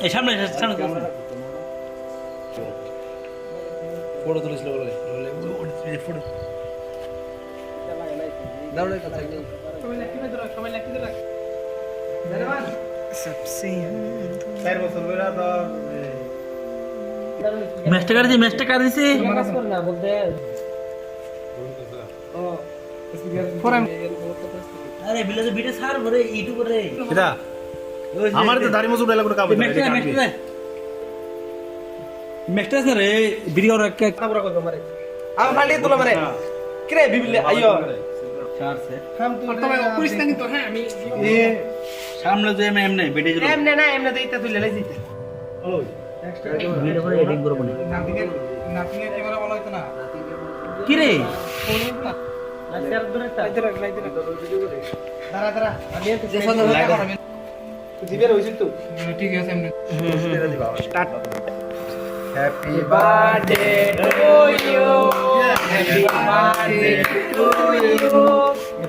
এই সামনে সামনে ফটো তুলেছিল বলে ফটো দাও রে কথা সবাই লাগতে দে রাখ सबसे 4 বছর ধরে তো ম্যাচটা কার দিছে কাজ কর না বলতে ও আরে বিলে ভিডিও ছাড় ভরে ইউটিউব রে কিরা আমার তো দাড়ি মুছু ডায়লগ কাম ম্যাচটা রে ভিডিও রাখকে আমরা কত মারে আম ফালি তুলো মারে কিরে বিবিলে আইও চার সে হাম তো তবে পুলিশ নাকি তো হ্যাঁ আমি সামনে যে এমনে ভিডিও দিল এমনে না এমনে তো ইতা তুলে লাইছি ওই ভিডিও করে এডিটিং করব না নাথিং এর ক্যামেরা বলা হইতো না কি রে দাঁড়া দাঁড়া আমি তো যে সাথে দিবের হইছিল তো ঠিক আছে এমনি start happy birthday to you happy birthday to you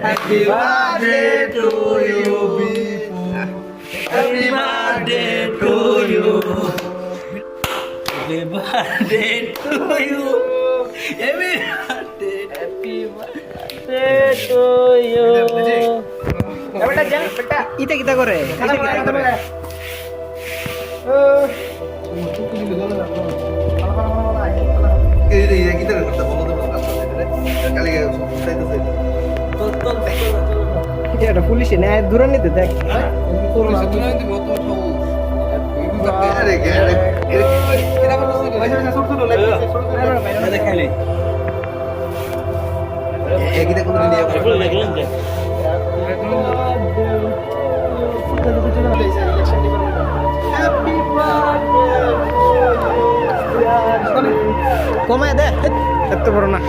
happy birthday to you happy birthday to you happy birthday to you happy birthday to you বেটা যা বেটা ইটা কিটা করে খানা মারা খানা মারা এই রে এই কিটা করতে বলো তো কালি চাইতেছে এটা পুলিশে নেয় দূরে নিতে দেখ আরে আরে দেখাইলে এই কিটা কোন নিয়ে বলে দেখলেন যে কমায় দে এত বড় না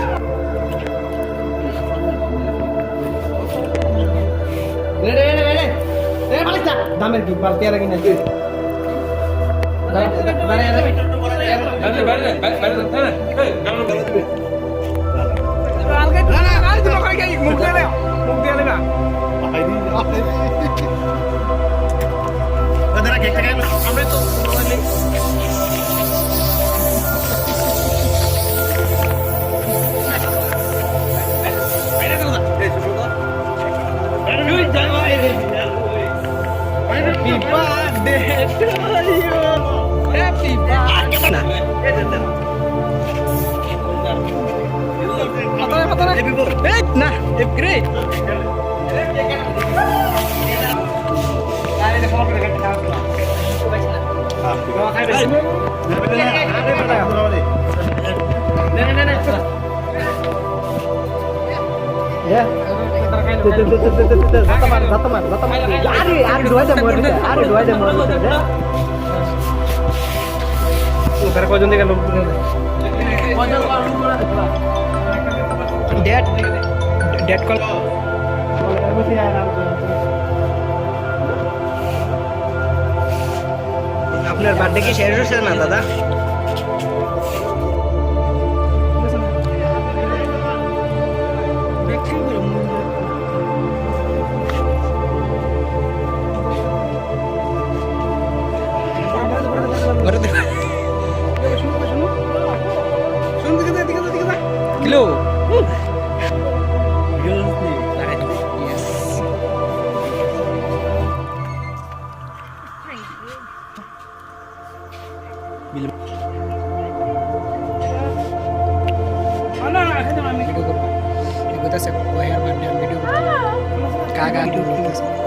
দামের কি বালতি আর কিনা দাদা কেকটা খাই আমরা তো Happy birthday to you. Happy birthday. না গ্রেট কজন থেকে লোক ডেট ডেট কল আপনার বার্থডে কি শেষ হচ্ছে না দাদা কিলো ভিডিও করবো এগুলো আছে ভিডিও কাকা ভিডিও